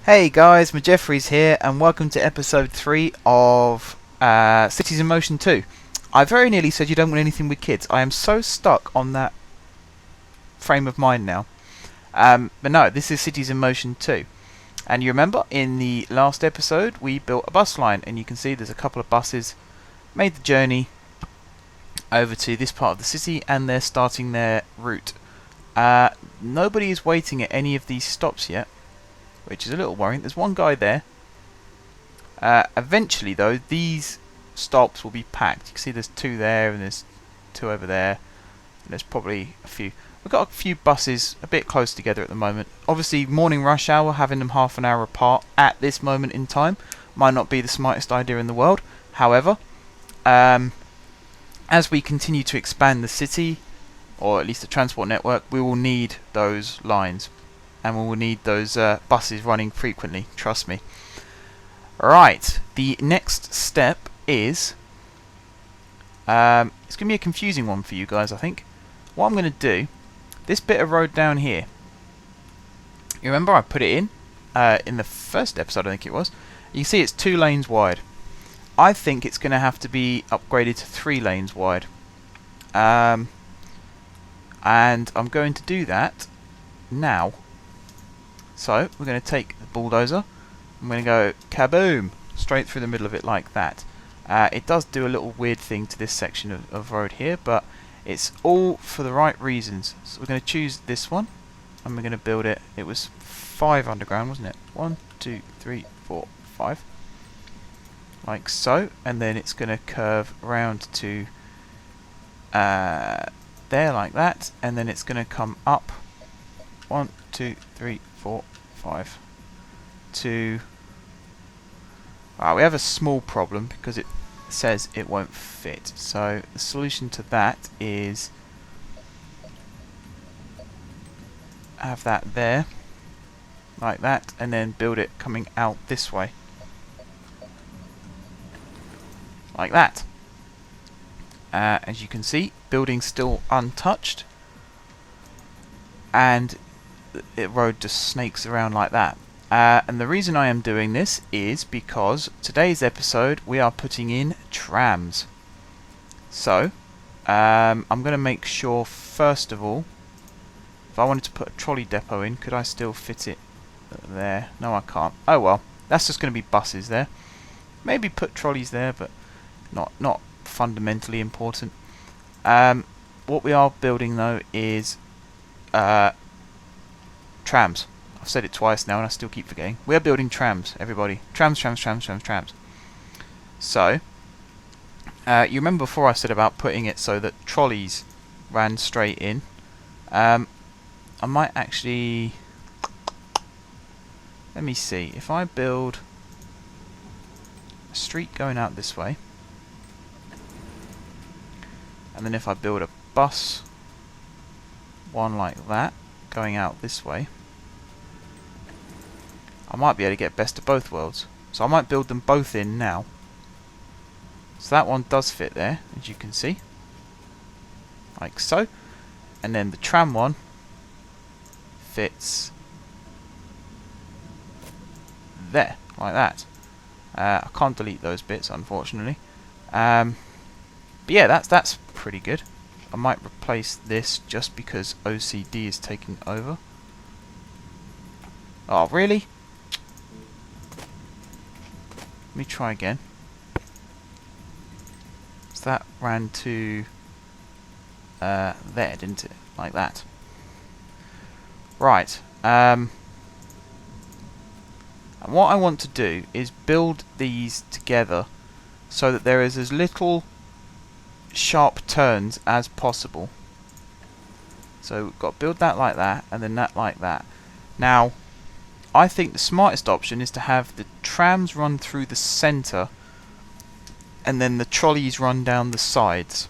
Hey guys, M4J3F here, and welcome to episode 3 of Cities in Motion 2. I very nearly said you don't want anything with kids. I am so stuck on that frame of mind now. But no, this is Cities in Motion 2. And you remember, in the last episode, we built a bus line, and you can see there's a couple of buses made the journey over to this part of the city, and they're starting their route. Nobody is waiting at any of these stops yet, which is a little worrying. There's one guy there. Eventually, though, these stops will be packed. You can see there's two there, and there's two over there, and there's probably a few. We've got a few buses a bit close together at the moment. Obviously, morning rush hour, having them half an hour apart at this moment in time might not be the smartest idea in the world. However, as we continue to expand the city, or at least the transport network, we will need those lines. And we will need those buses running frequently, trust me. Right, the next step is... it's going to be a confusing one for you guys, I think. What I'm going to do, this bit of road down here, you remember I put it in the first episode, I think it was. You can see it's 2 lanes wide. I think it's going to have to be upgraded to 3 lanes wide. And I'm going to do that now. So, we're going to take the bulldozer, I'm going to go kaboom, straight through the middle of it like that. It does do a little weird thing to this section of road here, but it's all for the right reasons. So we're going to choose this one, and we're going to build it. It was 5 underground, wasn't it? 1, 2, 3, 4, 5. Like so, and then it's going to curve around to there like that, and then it's going to come up 1, 2, 3, 4, 5 to... we have a small problem because it says it won't fit. So the solution to that is have that there like that, and then build it coming out this way like that. As you can see, building's still untouched, and the road just snakes around like that. And the reason I am doing this is because today's episode we are putting in trams. So I'm going to make sure, first of all, if I wanted to put a trolley depot in, could I still fit it there? No, I can't. Oh well, that's just going to be buses there. Maybe put trolleys there, but not fundamentally important. What we are building though is trams. I've said it twice now and I still keep forgetting. We are building trams, everybody. Trams, trams, trams, trams, trams. So, you remember before I said about putting it so that trolleys ran straight in. I might actually... Let me see. If I build a street going out this way, and then if I build a bus, one like that, going out this way, I might be able to get best of both worlds. So I might build them both in now. So that one does fit there, as you can see. Like so. And then the tram one fits there, like that. I can't delete those bits, unfortunately. But yeah, that's pretty good. I might replace this just because OCD is taking over. Oh, really? Let me try again. So that ran to there, didn't it? Like that. Right. And what I want to do is build these together so that there is as little sharp turns as possible. So we've got to build that like that, and then that like that. Now, I think the smartest option is to have the trams run through the centre and then the trolleys run down the sides.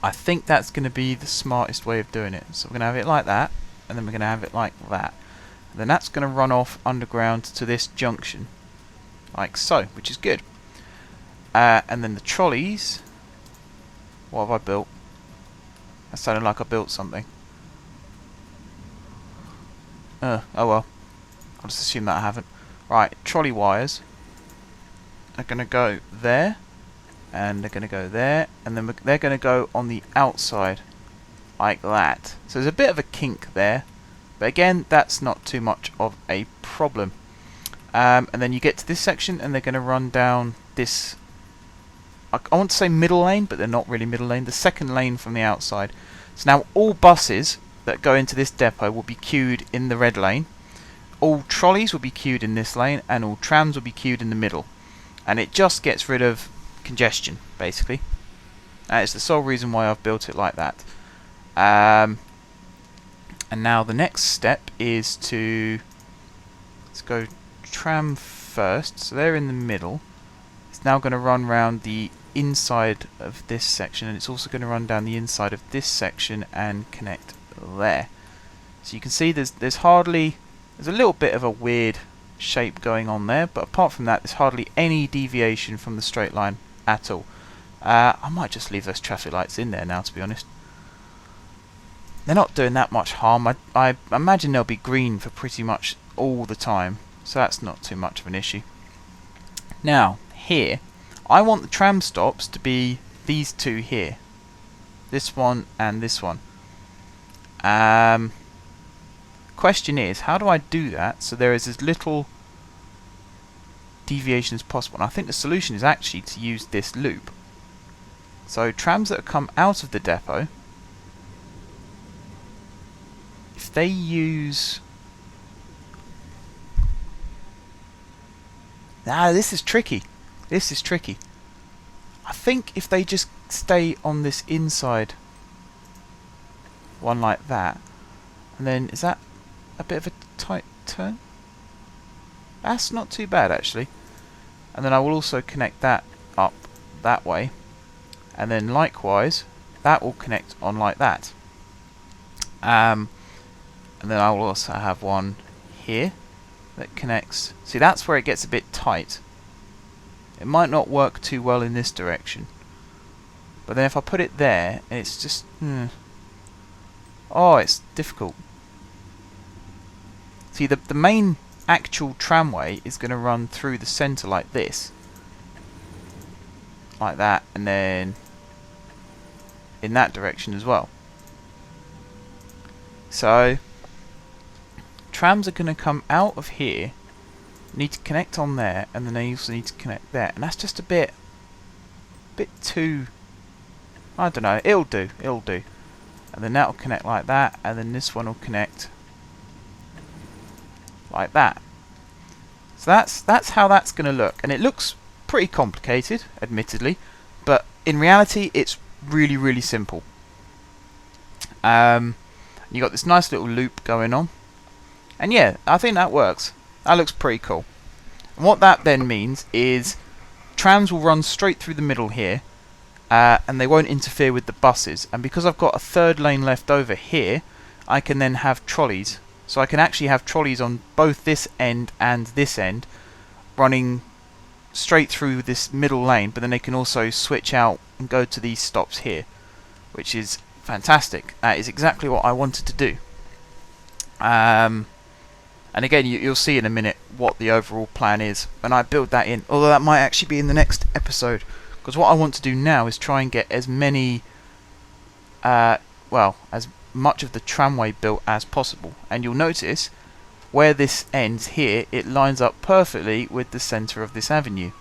I think that's going to be the smartest way of doing it. So we're going to have it like that, and then we're going to have it like that. And then that's going to run off underground to this junction, like so, which is good. And then the trolleys, what have I built? That sounded like I built something. Oh well. I'll just assume that I haven't. Right, trolley wires are going to go there, and they're going to go there, and then they're going to go on the outside like that. So there's a bit of a kink there, but again, that's not too much of a problem. And then you get to this section, and they're going to run down this, I want to say middle lane, but they're not really middle lane, the second lane from the outside. So now all buses that go into this depot will be queued in the red lane, all trolleys will be queued in this lane, and all trams will be queued in the middle. And it just gets rid of congestion, basically. That is the sole reason why I've built it like that. And now the next step is to, let's go tram first, so they're in the middle. It's now going to run around the inside of this section, and it's also going to run down the inside of this section and connect there. So you can see there's a little bit of a weird shape going on there, but apart from that there's hardly any deviation from the straight line at all. I might just leave those traffic lights in there now, to be honest. They're not doing that much harm. I imagine they'll be green for pretty much all the time, so that's not too much of an issue. Now, here, I want the tram stops to be these two here. This one and this one. Question is, how do I do that so there is as little deviation as possible? And I think the solution is actually to use this loop. So trams that come out of the depot, if they use... this is tricky. This is tricky. I think if they just stay on this inside one like that, and then, is that a bit of a tight turn? That's not too bad, actually. And then I will also connect that up that way, and then likewise that will connect on like that. And then I will also have one here that connects. See, that's where it gets a bit tight. It might not work too well in this direction, but then if I put it there, it's just oh, it's difficult. See, the main actual tramway is going to run through the centre like this, like that, and then in that direction as well. So trams are going to come out of here, need to connect on there, and then they also need to connect there, and that's just a bit too, I don't know, it'll do, and then that'll connect like that, and then this one will connect like that. So that's how that's going to look, and it looks pretty complicated, admittedly, but in reality it's really, really simple. You got this nice little loop going on, and yeah, I think that works. That looks pretty cool. And what that then means is trams will run straight through the middle here, and they won't interfere with the buses. And because I've got a third lane left over here, I can then have trolleys. So I can actually have trolleys on both this end and this end running straight through this middle lane, but then they can also switch out and go to these stops here, which is fantastic. That is exactly what I wanted to do. And again, you'll see in a minute what the overall plan is when I build that in, although that might actually be in the next episode, because what I want to do now is try and get as many well, as much of the tramway built as possible. And you'll notice where this ends here, it lines up perfectly with the centre of this avenue.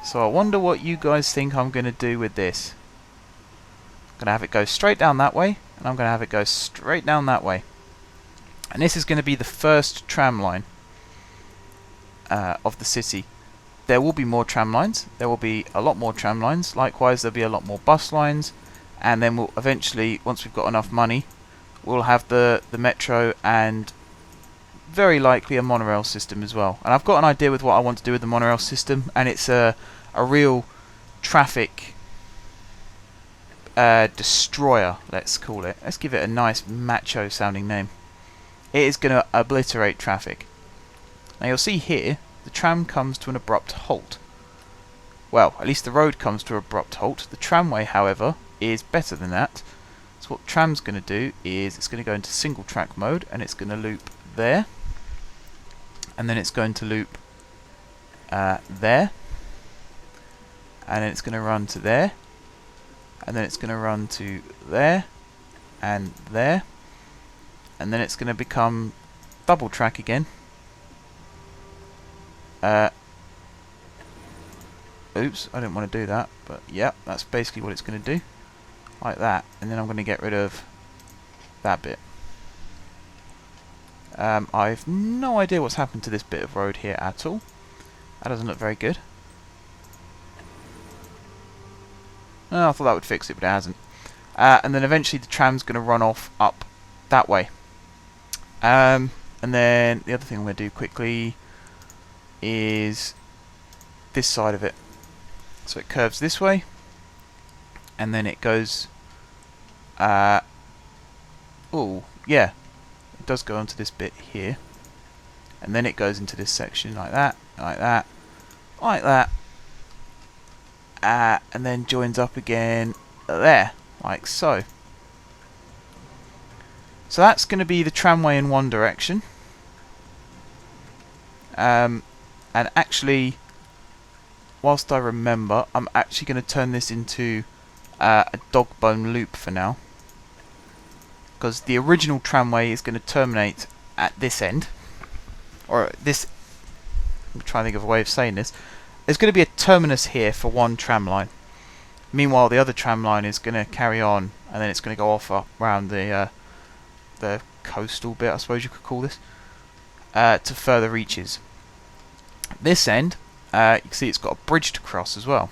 So I wonder what you guys think I'm going to do with this. I'm going to have it go straight down that way, and I'm going to have it go straight down that way. And this is going to be the first tram line of the city. There will be more tram lines. There will be a lot more tram lines. Likewise, there'll be a lot more bus lines. And then we'll eventually, once we've got enough money, we'll have the metro and very likely a monorail system as well. And I've got an idea with what I want to do with the monorail system, and it's a real traffic destroyer, let's call it. Let's give it a nice macho sounding name. It is going to obliterate traffic. Now you'll see here, the tram comes to an abrupt halt. Well, at least the road comes to an abrupt halt. The tramway, however, is better than that. So what the tram's going to do is it's going to go into single track mode, and it's going to loop there. and then it's going to loop there, and then it's going to run to there, and then it's going to run to there and there, and then it's going to become double track again. Oops, I didn't want to do that, but yeah, that's basically what it's going to do, like that. And then I'm going to get rid of that bit. I've no idea what's happened to this bit of road here at all. That doesn't look very good. Oh, I thought that would fix it, but it hasn't. And then eventually the tram's going to run off up that way. And then the other thing I'm going to do quickly is this side of it. So it curves this way, and then it goes. Oh, yeah, it does go onto this bit here, and then it goes into this section like that, like that, like that, and then joins up again there, like so. So that's going to be the tramway in one direction, and actually, whilst I remember, I'm actually going to turn this into a dog bone loop for now, because the original tramway is going to terminate at this end, or this. I'm trying to think of a way of saying this. There's going to be a terminus here for one tram line. Meanwhile, the other tram line is going to carry on, and then it's going to go off up around the coastal bit, I suppose you could call this, to further reaches. This end, you can see it's got a bridge to cross as well.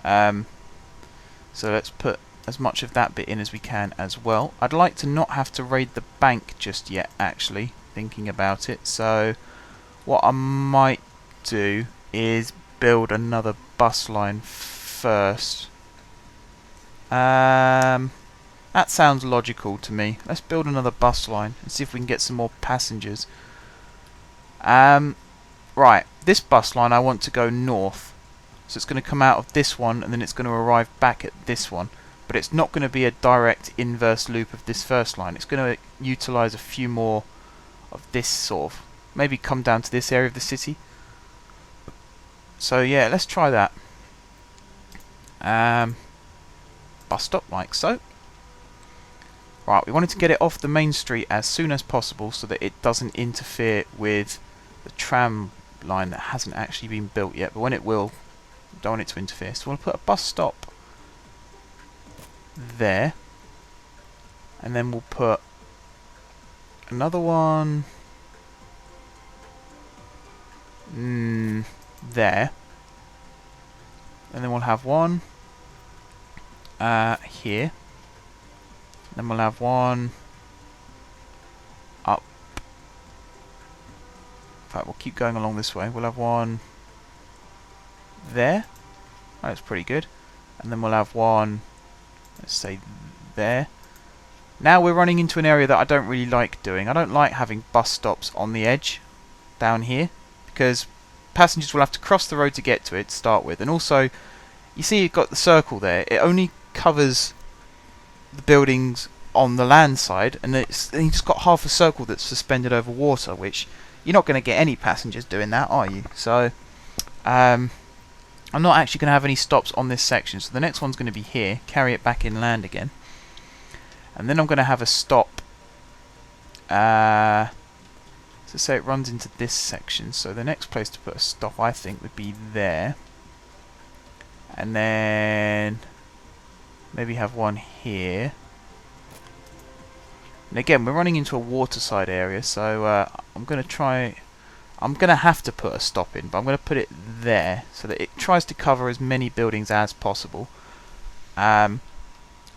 So let's put as much of that bit in as we can as well. I'd like to not have to raid the bank just yet, actually, thinking about it. So what I might do is build another bus line first. That sounds logical to me. Let's build another bus line and see if we can get some more passengers. Right, this bus line I want to go north. So it's going to come out of this one and then it's going to arrive back at this one. But it's not going to be a direct inverse loop of this first line. It's going to utilise a few more of this sort of. Maybe come down to this area of the city. So yeah, let's try that. Bus stop like so. Right, we wanted to get it off the main street as soon as possible so that it doesn't interfere with the tram line that hasn't actually been built yet, but when it will, don't want it to interfere. So we'll put a bus stop there, and then we'll put another one there, and then we'll have one here. Then we'll have one up. In fact, we'll keep going along this way. We'll have one there. Oh, that's pretty good. And then we'll have one, let's say, there. Now we're running into an area that I don't really like doing. I don't like having bus stops on the edge down here, because passengers will have to cross the road to get to it to start with. And also, you see you've got the circle there. It only covers the buildings on the land side, and you've just got half a circle that's suspended over water, which you're not going to get any passengers doing that, are you? So I'm not actually going to have any stops on this section, so the next one's going to be here, carry it back inland again, and then I'm going to have a stop, so say it runs into this section, so the next place to put a stop I think would be there, and then maybe have one here. And again, we're running into a waterside area, so I'm going to have to put a stop in, but I'm going to put it there so that it tries to cover as many buildings as possible. And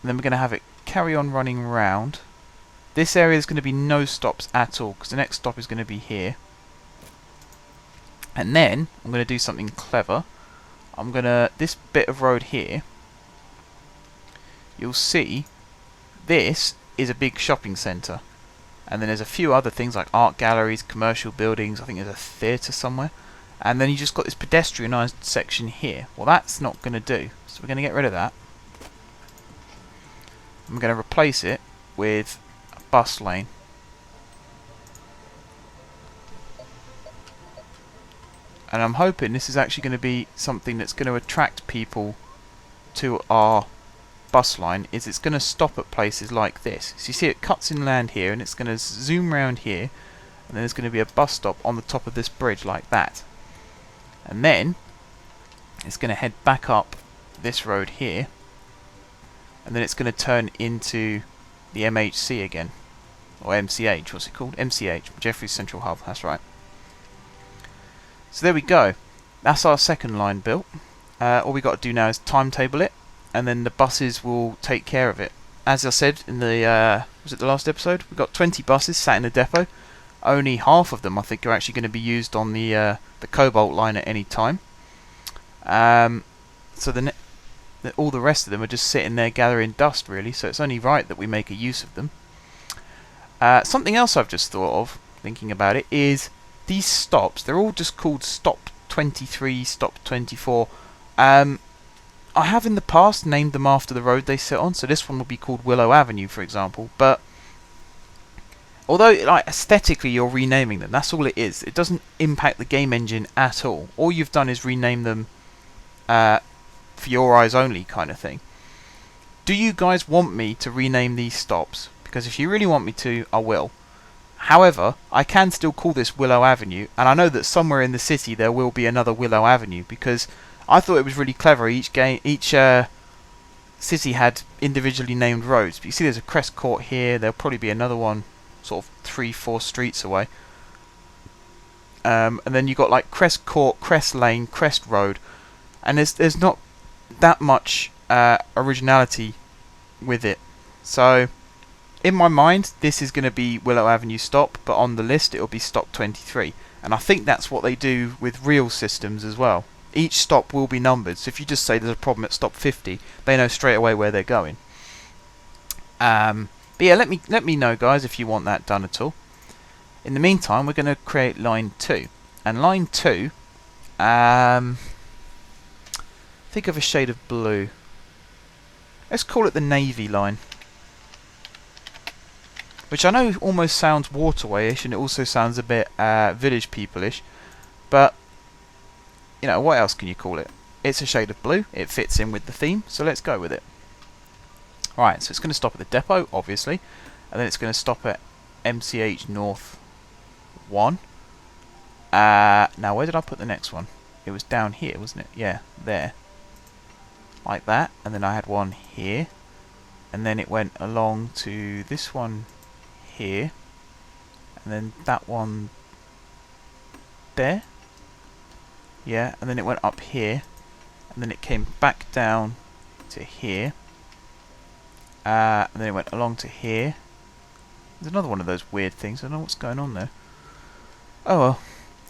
then we're going to have it carry on running round. This area is going to be no stops at all, because the next stop is going to be here. And then I'm going to do something clever. I'm going to, this bit of road here, you'll see this is a big shopping centre, and then there's a few other things like art galleries, commercial buildings, I think there's a theatre somewhere, and then you just got this pedestrianised section here. Well, that's not going to do, so we're going to get rid of that. I'm going to replace it with a bus lane. and I'm hoping this is actually going to be something that's going to attract people to our bus line, is it's going to stop at places like this. So you see it cuts inland here, and it's going to zoom round here, and then there's going to be a bus stop on the top of this bridge like that. And then it's going to head back up this road here, and then it's going to turn into the MHC again, or MCH, what's it called? MCH, Jeffreys Central Hub, that's right. So there we go. That's our second line built. All we got to do now is timetable it, and then the buses will take care of it. As I said in the was it the last episode? We've got 20 buses sat in the depot. Only half of them, I think, are actually going to be used on the Cobalt line at any time. So all the rest of them are just sitting there gathering dust, really. So it's only right that we make a use of them. Something else I've just thought of, thinking about it, is these stops. They're all just called stop 23, stop 24. I have in the past named them after the road they sit on, so this one will be called Willow Avenue, for example. But although like aesthetically you're renaming them, that's all it is. It doesn't impact the game engine at all. All you've done is rename them for your eyes only kind of thing. Do you guys want me to rename these stops? Because if you really want me to, I will. However, I can still call this Willow Avenue, and I know that somewhere in the city there will be another Willow Avenue, because I thought it was really clever. Each city had individually named roads. But you see there's a Crest Court here, there'll probably be another one sort of 3-4 streets away. And then you got like Crest Court, Crest Lane, Crest Road, and there's not that much originality with it. So in my mind, this is going to be Willow Avenue stop, but on the list it'll be stop 23. And I think that's what they do with real systems as well. Each stop will be numbered, so if you just say there's a problem at stop 50, they know straight away where they're going. But yeah, let me know, guys, if you want that done at all. In the meantime, we're going to create line 2. And line 2, think of a shade of blue. Let's call it the navy line. Which I know almost sounds waterway-ish, and it also sounds a bit village people-ish. But, you know, what else can you call it? It's a shade of blue, it fits in with the theme, so let's go with it. Right, so it's going to stop at the depot, obviously, and then it's going to stop at MCH North 1. Now, where did I put the next one? It was down here, wasn't it? Yeah, there. Like that, and then I had one here, and then it went along to this one here, and then that one there. Yeah, and then it went up here, and then it came back down to here, and then it went along to here. There's another one of those weird things. I don't know what's going on there. Oh well.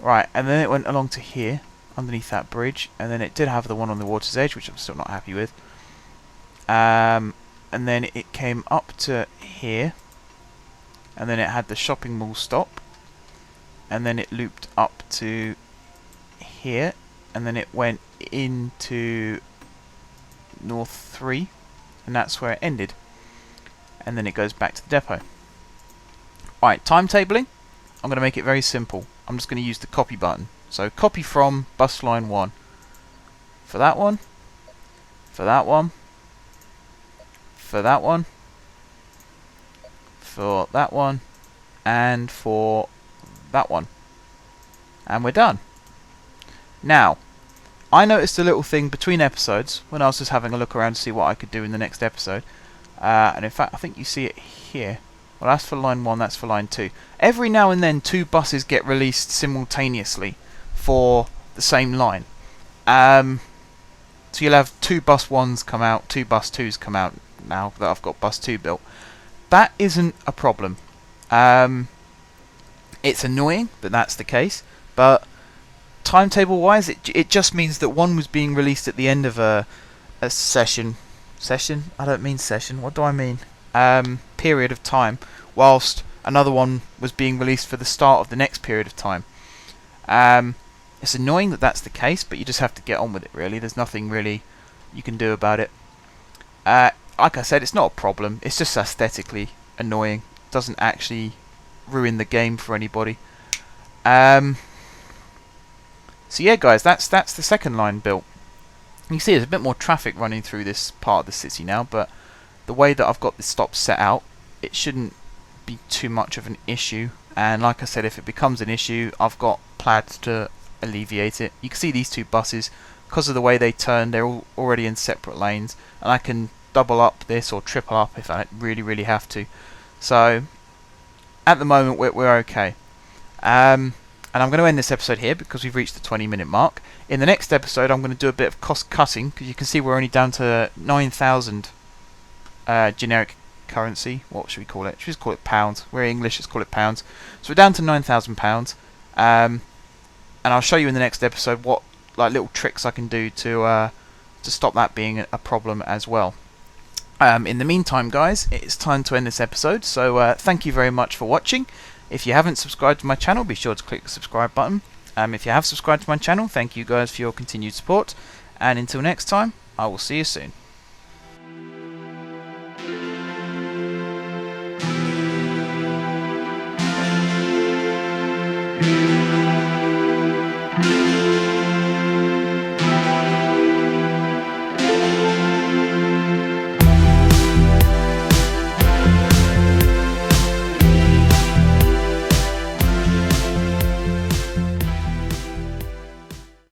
Right, and then it went along to here, underneath that bridge, and then it did have the one on the water's edge, which I'm still not happy with. And then it came up to here, and then it had the shopping mall stop, and then it looped up to here, and then it went into North 3, and that's where it ended. And then it goes back to the depot. Alright, timetabling. I'm going to make it very simple. I'm just going to use the copy button. So copy from bus line 1. For that one. For that one. For that one. For that one. And for that one. And we're done. Now, I noticed a little thing between episodes when I was just having a look around to see what I could do in the next episode. And in fact, I think you see it here. Well, that's for line 1, that's for line 2. Every now and then, 2 buses get released simultaneously for the same line. So you'll have 2 bus 1s come out, 2 bus 2s come out now that I've got bus 2 built. That isn't a problem. It's annoying that that's the case, but timetable-wise, it just means that one was being released at the end of a session. Session? I don't mean session. What do I mean? Period of time, whilst another one was being released for the start of the next period of time. It's annoying that that's the case, but you just have to get on with it, really. There's nothing really you can do about it. Like I said, it's not a problem. It's just aesthetically annoying. It doesn't actually ruin the game for anybody. So yeah, guys, that's the second line built. You can see there's a bit more traffic running through this part of the city now, but the way that I've got the stops set out, it shouldn't be too much of an issue. And like I said, if it becomes an issue, I've got plans to alleviate it. You can see these two buses, because of the way they turn, they're all already in separate lanes, and I can double up this or triple up if I really have to. So at the moment we're okay. And I'm going to end this episode here because we've reached the 20-minute mark. In the next episode, I'm going to do a bit of cost cutting, because you can see we're only down to 9,000 generic currency. What should we call it? Should we just call it pounds? We're English, let's call it pounds. So we're down to £9,000. And I'll show you in the next episode what little tricks I can do to stop that being a problem as well. In the meantime, guys, it's time to end this episode. So thank you very much for watching. If you haven't subscribed to my channel, be sure to click the subscribe button. If you have subscribed to my channel, thank you guys for your continued support. And until next time, I will see you soon.